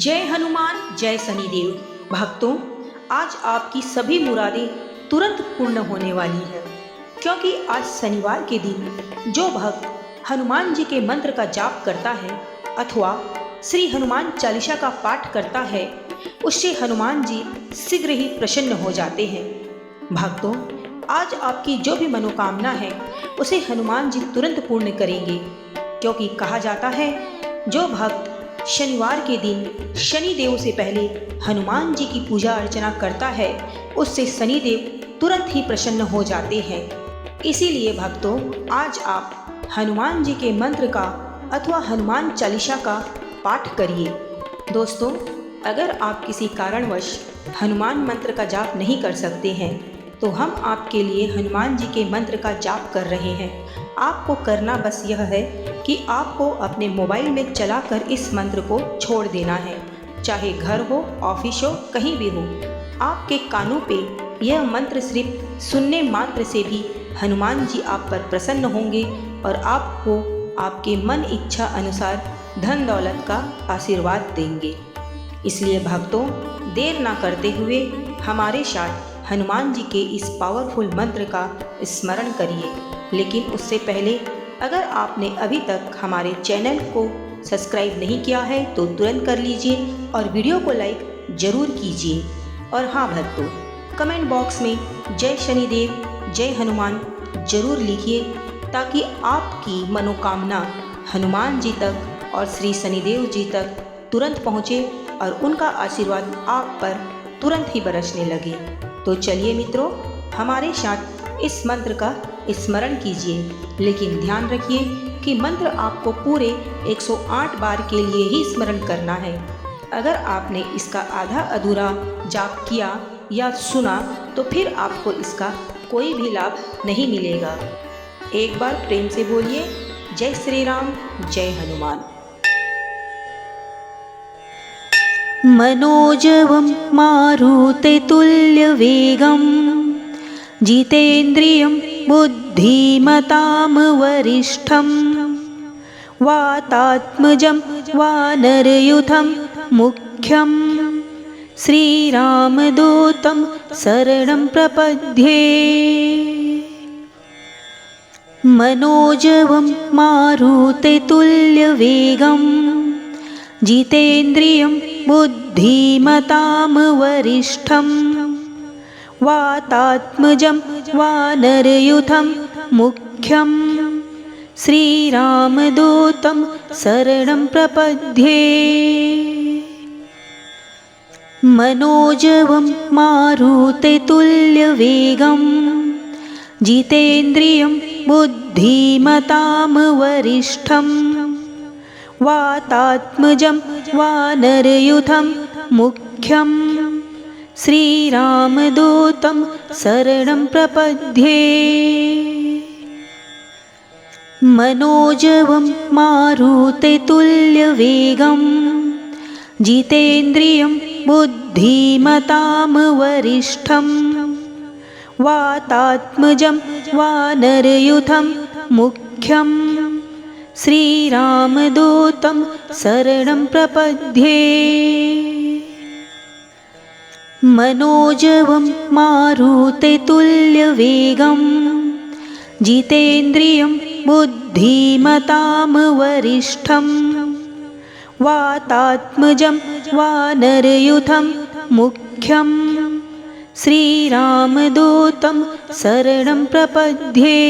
जय हनुमान जय शनिदेव। भक्तों, आज आपकी सभी मुरादें तुरंत पूर्ण होने वाली है, क्योंकि आज शनिवार के दिन जो भक्त हनुमान जी के मंत्र का जाप करता है अथवा श्री हनुमान चालीसा का पाठ करता है, उससे हनुमान जी शीघ्र ही प्रसन्न हो जाते हैं। भक्तों, आज आपकी जो भी मनोकामना है उसे हनुमान जी तुरंत पूर्ण करेंगे, क्योंकि कहा जाता है जो भक्त शनिवार के दिन शनिदेव से पहले हनुमान जी की पूजा अर्चना करता है उससे शनिदेव तुरंत ही प्रसन्न हो जाते हैं। इसीलिए भक्तों, आज आप हनुमान जी के मंत्र का अथवा हनुमान चालीसा का पाठ करिए। दोस्तों, अगर आप किसी कारणवश हनुमान मंत्र का जाप नहीं कर सकते हैं तो हम आपके लिए हनुमान जी के मंत्र का जाप कर रहे हैं। आपको करना बस यह है कि आपको अपने मोबाइल में चलाकर इस मंत्र को छोड़ देना है, चाहे घर हो, ऑफिस हो, कहीं भी हो। आपके कानों पे यह मंत्र सिर्फ सुनने मात्र से भी हनुमान जी आप पर प्रसन्न होंगे और आपको आपके मन इच्छा अनुसार धन दौलत का आशीर्वाद देंगे। इसलिए भक्तों, देर ना करते हुए हमारे साथ हनुमान जी के इस पावरफुल मंत्र का स्मरण करिए। लेकिन उससे पहले अगर आपने अभी तक हमारे चैनल को सब्सक्राइब नहीं किया है तो तुरंत कर लीजिए और वीडियो को लाइक जरूर कीजिए। और हाँ भक्तों, कमेंट बॉक्स में जय शनिदेव जय हनुमान जरूर लिखिए, ताकि आपकी मनोकामना हनुमान जी तक और श्री शनिदेव जी तक तुरंत पहुँचे और उनका आशीर्वाद आप पर तुरंत ही बरसने लगे। तो चलिए मित्रों, हमारे साथ इस मंत्र का स्मरण कीजिए, लेकिन ध्यान रखिए कि मंत्र आपको पूरे 108 बार के लिए ही स्मरण करना है। अगर आपने इसका आधा अधूरा जाप किया या सुना तो फिर आपको इसका कोई भी लाभ नहीं मिलेगा। एक बार प्रेम से बोलिए जय श्री राम जय हनुमान। मनोजवं मारुततुल्यवेगं जितेन्द्रियं बुद्धिमतां वरिष्ठं वातात्मजं वानरयूथं मुख्यं श्रीरामदूतं शरणं प्रपद्ये। मनोजवं मारुततुल्यवेगं जितेन्द्रियं बुद्धिमतां वरिष्ठं वातात्मजं वानरयूथं मुख्यं श्रीरामदूतं शरणं प्रपद्ये। मनोजवं मारुततुल्यवेगं जितेन्द्रियं बुद्धिमतां वरिष्ठं वातात्मजं वानरयूथं मुख्यं श्रीरामदूतं शरणं प्रपद्ये। मनोजवं मारुततुल्यवेगं जितेन्द्रियं बुद्धिमतां वरिष्ठं वातात्मजं वानरयूथं मुख्यं श्रीरामदूतं शरणं प्रपद्ये। मनोजवं मारुततुल्यवेगं जितेन्द्रियं बुद्धिमतां वरिष्ठं वातात्मजं वानरयूथं मुख्यं श्रीरामदूतं शरणं प्रपद्ये।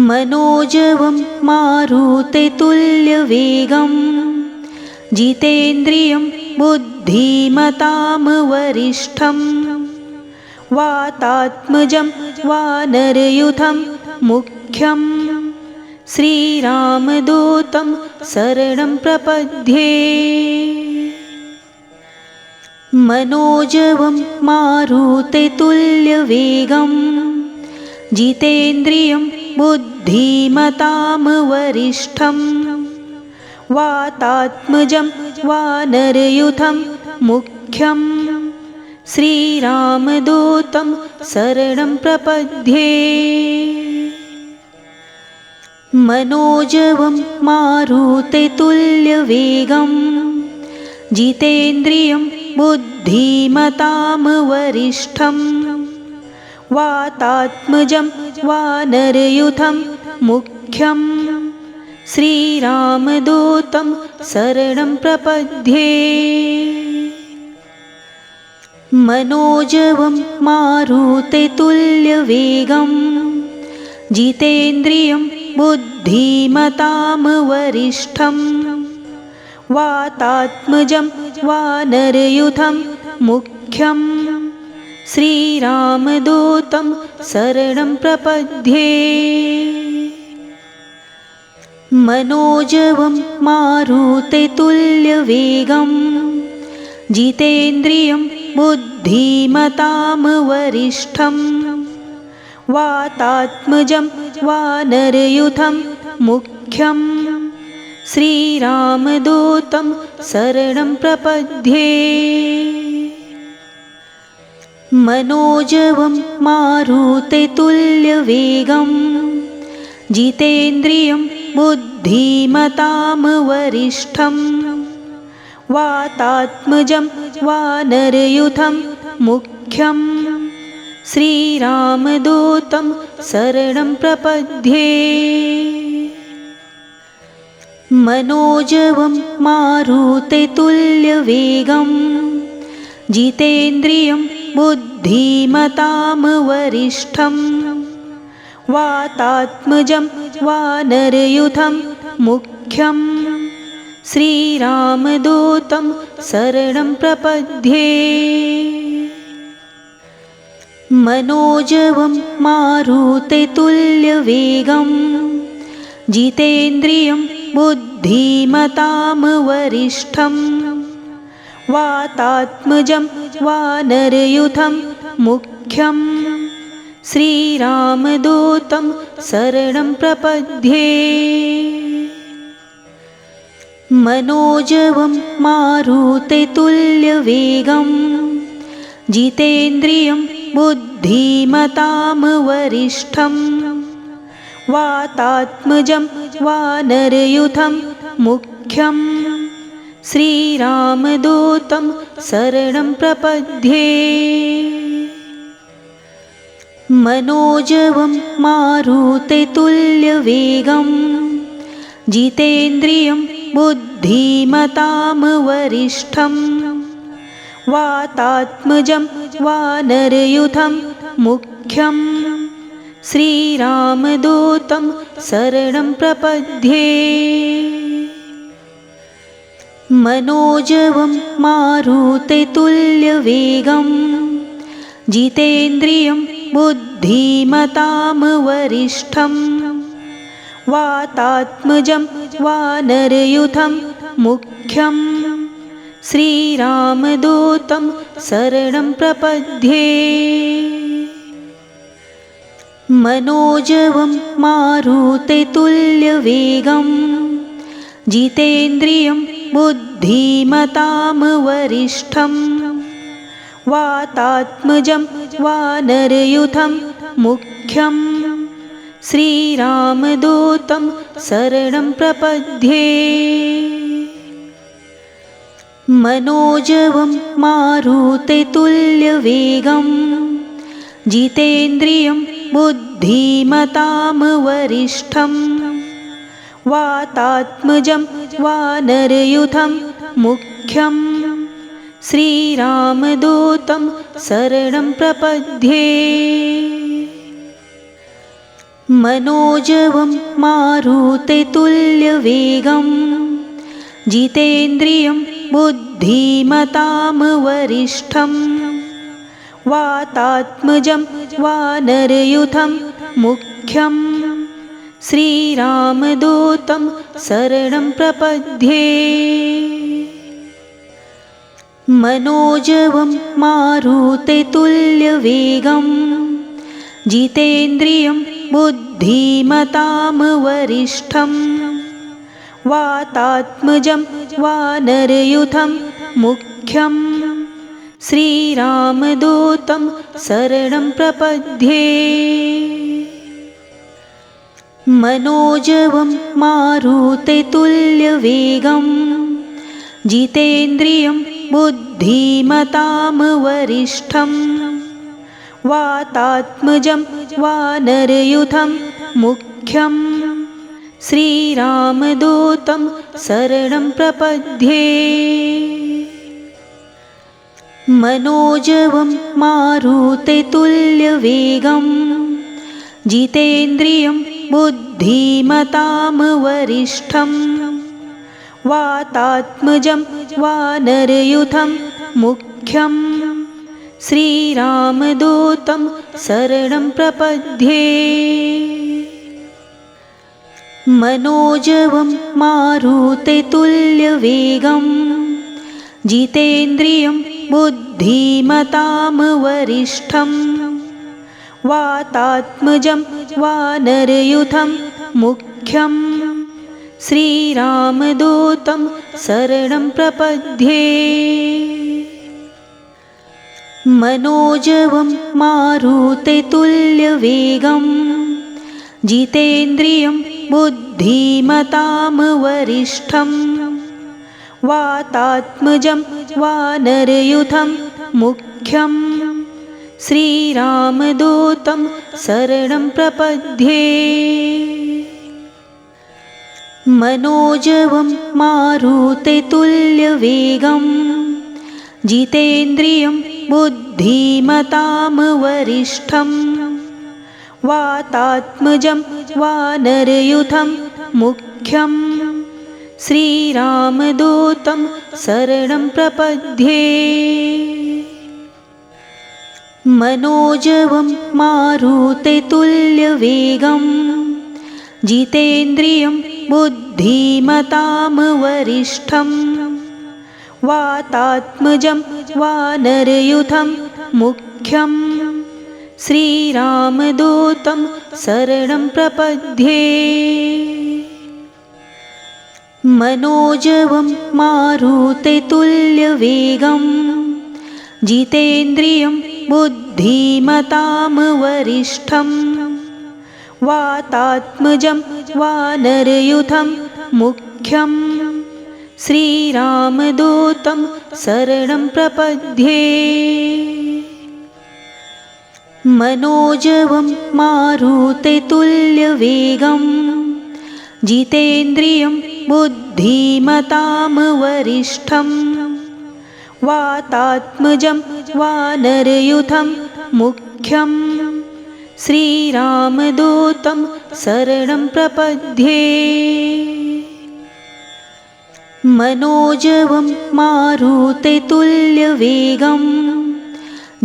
मनोजवं मारुततुल्यवेगं जितेन्द्रियं बुद्धिमतां वरिष्ठं वातात्मजं वानरयूथं मुख्यं श्रीरामदूतं शरणं प्रपद्ये। मनोजवं मारुततुल्यवेगं जितेन्द्रियं बुद्धिमतां वरिष्ठं वातात्मजं वानरयूथं मुख्यं श्रीरामदूतं शरणं प्रपद्ये। मनोजवं मारुततुल्यवेगं जितेन्द्रियं बुद्धिमतां वरिष्ठं वातात्मजं वानरयूथं मुख्यं श्रीरामदूतं शरणं प्रपद्ये। मनोजवं मारुततुल्यवेगं जितेन्द्रियं बुद्धिमतां वरिष्ठं वातात्मजं वानरयूथं मुख्यं श्रीरामदूतं शरणं प्रपद्ये। मनोजवं मारुततुल्यवेगं जितेन्द्रियं बुद्धिमतां वरिष्ठं वातात्मजं वानरयूथं मुख्यं श्रीरामदूतं शरणं प्रपद्ये। मनोजवं मारुततुल्यवेगं जितेन्द्रियं बुद्धिमतां वरिष्ठं वातात्मजं वानरयूथं मुख्यं श्रीरामदूतं शरणं प्रपद्ये। मनोजवं मारुततुल्यवेगं जितेन्द्रियं बुद्धिमतां वरिष्ठं वातात्मजं वानरयूथं मुख्यं श्रीरामदूतं शरणं प्रपद्ये। मनोजवं मारुततुल्यवेगं जितेन्द्रियं बुद्धिमतां वरिष्ठं वातात्मजं वानरयूथं मुख्यं श्रीरामदूतं शरणं प्रपद्ये। मनोजवं मारुततुल्यवेगं जितेन्द्रियं बुद्धिमतां वरिष्ठं वातात्मजं वानरयूथं मुख्यं श्रीरामदूतं शरणं प्रपद्ये। मनोजवं मारुततुल्यवेगं जितेन्द्रियं बुद्धिमतां वरिष्ठं वातात्मजं वानरयूथं मुख्यं श्रीरामदूतं शरणं प्रपद्ये। मनोजवं मारुततुल्यवेगं जितेन्द्रियं बुद्धिमतां वरिष्ठं वातात्मजं वानरयूथं मुख्यं श्रीरामदूतं शरणं प्रपद्ये। मनोजवं मारुततुल्यवेगं जितेन्द्रियं बुद्धिमतां वरिष्ठं वातात्मजं वानरयूथं मुख्यं श्रीरामदूतं शरणं प्रपद्ये। मनोजवं मारुततुल्यवेगं जितेन्द्रियं बुद्धिमतां वरिष्ठं वातात्मजं वानरयूथं मुख्यं श्रीरामदूतं शरणं प्रपद्ये। मनोजवं मारुततुल्यवेगं जितेन्द्रियं बुद्धिमतां वरिष्ठं वातात्मजं वानरयूथं मुख्यं श्रीरामदूतं शरणं प्रपद्ये। मनोजवं मारुततुल्यवेगं जितेन्द्रियं बुद्धिमतां वरिष्ठं वातात्मजं वानरयूथं मुख्यं श्रीरामदूतं शरणं प्रपद्ये। मनोजवं मारुततुल्यवेगं जितेन्द्रियं बुद्धिमतां वरिष्ठं वातात्मजं वानरयूथं मुख्यं श्रीरामदूतं शरणं प्रपद्ये। मनोजवं मारुततुल्यवेगं जितेन्द्रियं बुद्धिमतां वरिष्ठं वातात्मजं वानरयूथं मुख्यं श्रीरामदूतं शरणं प्रपद्ये। मनोजवं मारुततुल्यवेगं जितेन्द्रियं बुद्धिमतां वरिष्ठं वातात्मजं वानरयूथं मुख्यं श्रीरामदूतं शरणं प्रपद्ये। मनोजवं मारुततुल्यवेगं जितेन्द्रियं बुद्धिमतां वरिष्ठं वातात्मजं वानरयूथं मुख्यं श्रीरामदूतं शरणं प्रपद्ये। मनोजवं मारुततुल्यवेगं जितेन्द्रियं बुद्धिमतां वरिष्ठं वातात्मजं वानरयूथं मुख्यं श्रीरामदूतं शरणं प्रपद्ये। मनोजवं मारुततुल्यवेगं जितेन्द्रियं बुद्धिमतां वरिष्ठं वातात्मजं वानरयूथं मुख्यं श्रीरामदूतं शरणं प्रपद्ये। मनोजवं मारुततुल्यवेगं जितेन्द्रियं बुद्धिमतां वरिष्ठं वातात्मजं वानरयूथं मुख्यं श्रीरामदूतं शरणं प्रपद्ये। मनोजवं मारुततुल्यवेगं जितेन्द्रियं बुद्धिमतां वरिष्ठं वातात्मजं वानरयूथं मुख्यं श्रीरामदूतं शरणं प्रपद्ये। मनोजवं मारुततुल्यवेगं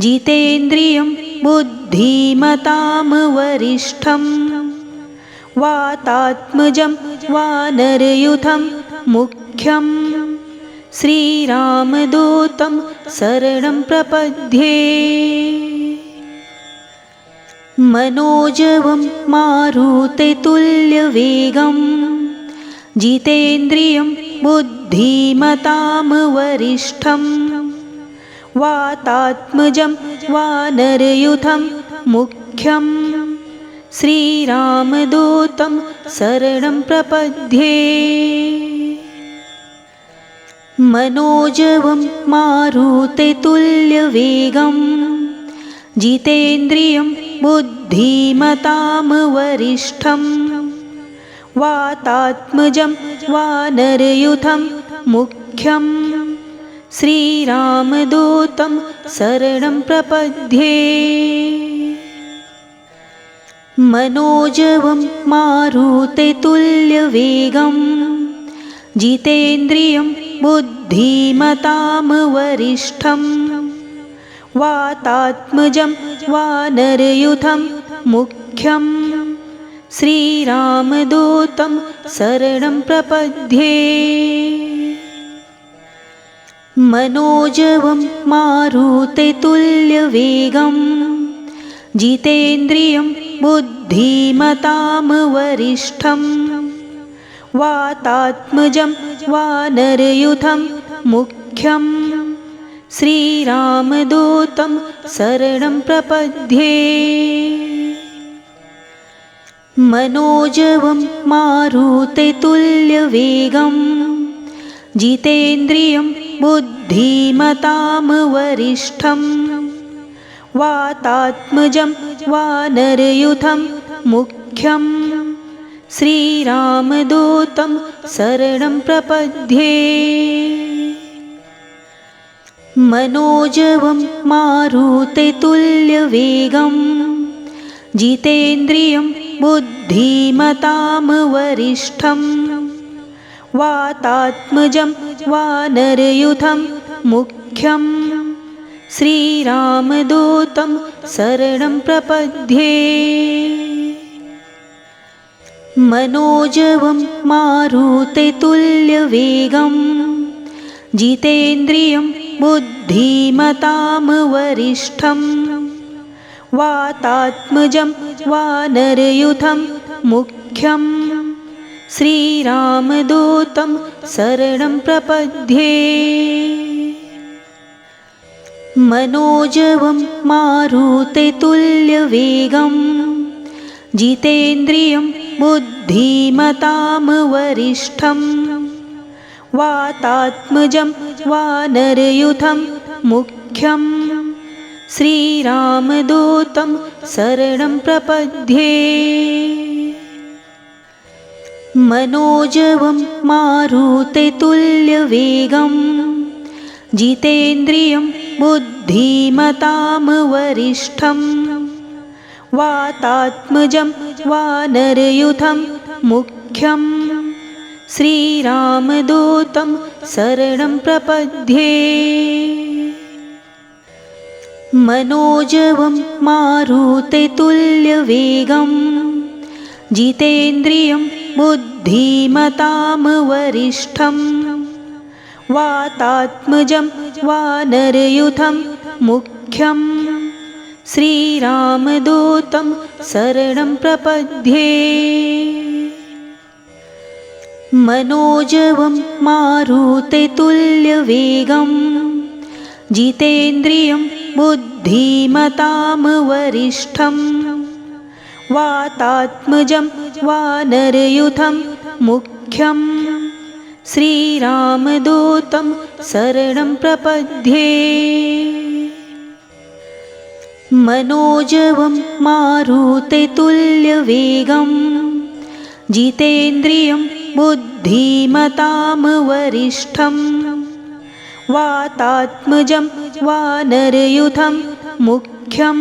जितेन्द्रियं बुद्धिमतां वरिष्ठं वातात्मजं वानरयूथं मुख्यं श्रीरामदूतं शरणं प्रपद्ये। मनोजवं मारुततुल्यवेगं जितेन्द्रियं बुद्धिमतां वरिष्ठं वातात्मजं वानरयूथं मुख्यं श्रीरामदूतं शरणं प्रपद्ये। मनोजवं मारुततुल्यवेगं जितेन्द्रियं बुद्धिमतां वरिष्ठं वातात्मजं वानरयूथं मुख्यं श्रीरामदूतं शरणं प्रपद्ये। मनोजवं मारुततुल्यवेगं जितेन्द्रियं बुद्धिमतां वरिष्ठं वातात्मजं वानरयूथं मुख्यं श्रीरामदूतं शरणं प्रपद्ये। मनोजवं मारुततुल्यवेगं जितेन्द्रियं बुद्धिमतां वरिष्ठं वातात्मजं वानरयूथं मुख्यं श्रीरामदूतं शरणं प्रपद्ये। मनोजवं मारुततुल्यवेगं जितेन्द्रियं बुद्धिमतां वरिष्ठं वातात्मजं वानरयूथं मुख्यं श्रीरामदूतं शरणं प्रपद्ये। मनोजवं मारुततुल्यवेगं जितेन्द्रियं बुद्धिमतां वरिष्ठं वातात्मजं वानरयूथं मुख्यं श्रीरामदूतं शरणं प्रपद्ये। मनोजवं मारुततुल्यवेगं जितेन्द्रियं बुद्धिमतां वरिष्ठं वातात्मजं वानरयूथं मुख्यं श्रीरामदूतं शरणं प्रपद्ये। मनोजवं मारुततुल्यवेगं जितेन्द्रियं बुद्धिमतां वरिष्ठं वातात्मजं वानरयूथं मुख्यं श्रीरामदूतं शरणं प्रपद्ये। मनोजवं मारुततुल्यवेगं जितेन्द्रियं बुद्धिमतां वरिष्ठं वातात्मजं वानरयूथं मुख्यं श्रीरामदूतं शरणं प्रपद्ये। मनोजवं मारुततुल्यवेगं जितेन्द्रियं बुद्धिमतां वरिष्ठं वातात्मजं वानरयूथं मुख्यं श्रीरामदूतं शरणं प्रपद्ये। मनोजवं मारुततुल्यवेगं जितेन्द्रियं बुद्धिमतां वरिष्ठं वातात्मजं वानरयूथं मुख्यं श्रीरामदूतं शरणं प्रपद्ये। मनोजवं मारुततुल्यवेगं जितेन्द्रियं बुद्धिमतां वरिष्ठं वातात्मजं वानरयूथं मुख्यं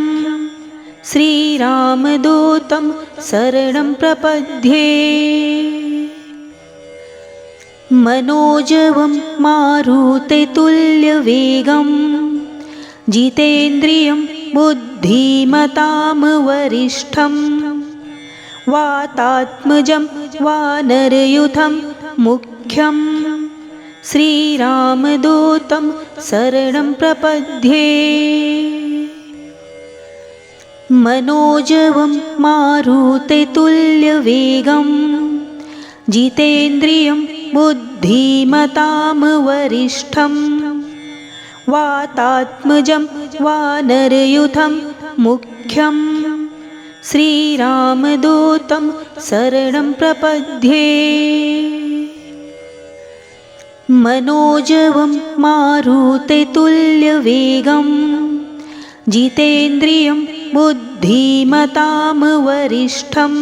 श्रीरामदूतं शरणं प्रपद्ये। मनोजवं मारुततुल्यवेगं जितेन्द्रियं बुद्धिमतां वरिष्ठं वातात्मजं वानरयूथं मुख्यं श्रीरामदूतं शरणं प्रपद्ये। मनोजवं मारुततुल्यवेगं जितेन्द्रियं बुद्धिमतां वरिष्ठं वातात्मजं वानरयूथं मुख्यं श्रीरामदूतं शरणं प्रपद्ये। मनोजवं मारुततुल्यवेगं जितेन्द्रियं बुद्धिमतां वरिष्ठं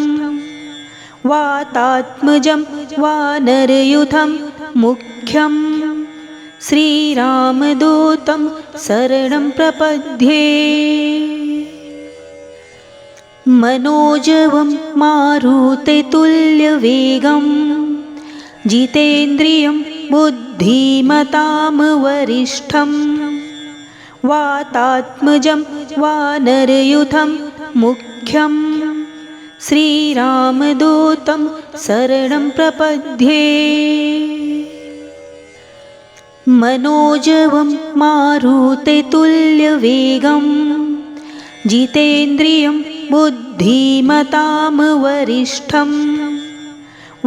वातात्मजं वानरयूथं मुख्यं श्रीरामदूतं शरणं प्रपद्ये। मनोजवं मारुततुल्यवेगं जितेन्द्रियं बुद्धिमतां वरिष्ठं वातात्मजं वानरयूथं मुख्यं श्रीरामदूतं शरणं प्रपद्ये। मनोजवं मारुततुल्यवेगं जितेन्द्रियं बुद्धिमतां वरिष्ठं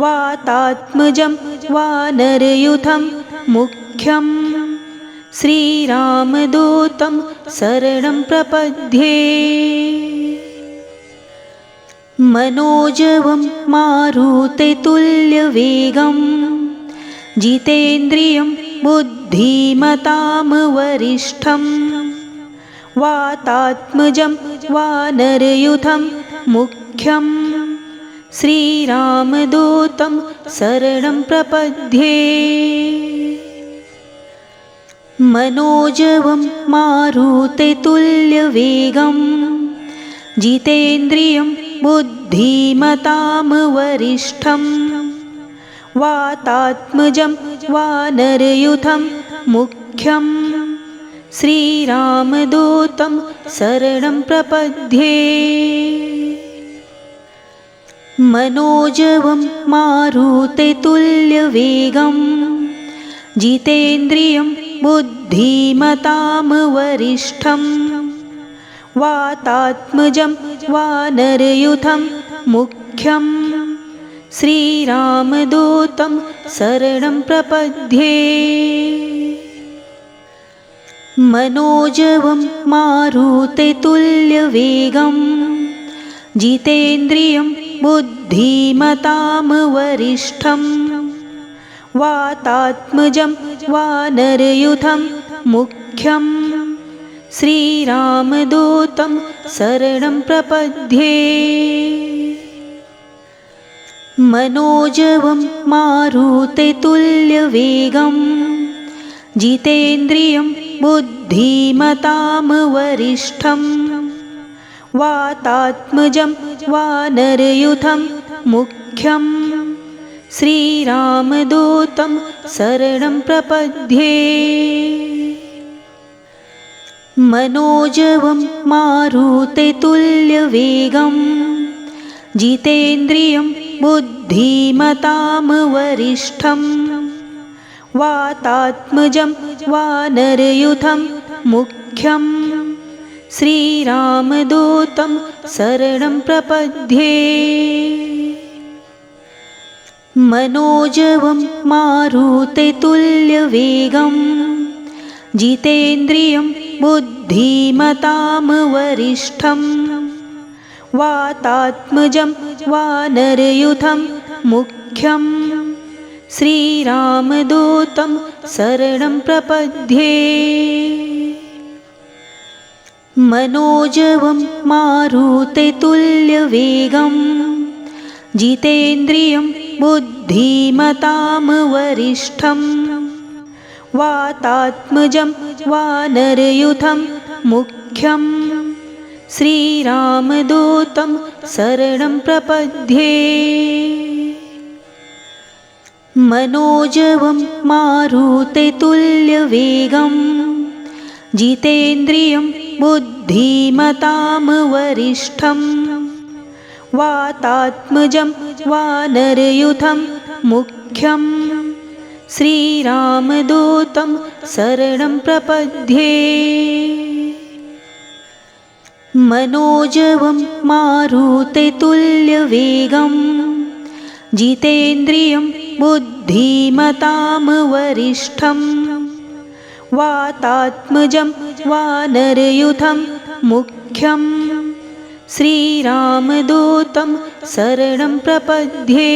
वातात्मजं वानरयूथं मुख्यं श्रीरामदूतं शरणं प्रपद्ये। मनोजवं मारुततुल्यवेगं जितेन्द्रियं बुद्धिमतां वरिष्ठं वातात्मजं वानरयूथं मुख्यं श्रीरामदूतं शरणं प्रपद्ये। मनोजवं मारुततुल्यवेगं जितेन्द्रियं बुद्धिमतां वरिष्ठं वातात्मजं वानरयूथं मुख्यं श्रीरामदूतं शरणं प्रपद्ये। मनोजवं मारुततुल्यवेगं जितेन्द्रियं बुद्धिमतां वरिष्ठं वातात्मजं वानरयूथं मुख्यं श्रीरामदूतं शरणं प्रपद्ये। मनोजवं मारुततुल्यवेगं जितेन्द्रियं बुद्धिमतां वरिष्ठं वातात्मजं वानरयूथं मुख्यं श्रीरामदूतं शरणं प्रपद्ये। मनोजवं मारुततुल्यवेगं जितेन्द्रियं बुद्धिमतां वरिष्ठं वातात्मजं वानरयूथं मुख्यं श्रीरामदूतं शरणं प्रपद्ये। मनोजवं मारुततुल्यवेगं जितेन्द्रियं बुद्धिमतां वरिष्ठं वातात्मजं वानरयूथं मुख्यं श्रीरामदूतं शरणं प्रपद्ये। मनोजवं मारुततुल्यवेगं जितेन्द्रियं बुद्धिमतां वरिष्ठं वातात्मजं वानरयूथं मुख्यं श्रीरामदूतं शरणं प्रपद्ये। मनोजवं मारुततुल्यवेगं जितेन्द्रियं बुद्धिमतां वरिष्ठं वातात्मजं वानरयूथं मुख्यं श्रीरामदूतं शरणं प्रपद्ये। मनोजवं मारुततुल्यवेगं जितेन्द्रियं बुद्धिमतां वरिष्ठं वातात्मजं वानरयूथं मुख्यं श्रीरामदूतं शरणं प्रपद्ये। मनोजवं मारुततुल्यवेगं जितेन्द्रियं बुद्धिमतां वरिष्ठं वातात्मजं वानरयूथं मुख्यं श्रीरामदूतं शरणं प्रपद्ये।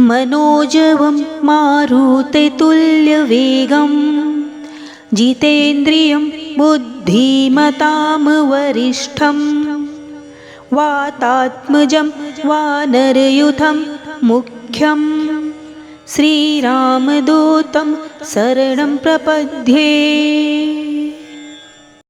मनोजवं मारुततुल्यवेगं जितेन्द्रियं बुद्धिमतां वरिष्ठं वातात्मजं वानरयूथं मुख्यं श्रीरामदूतं शरणं प्रपद्ये।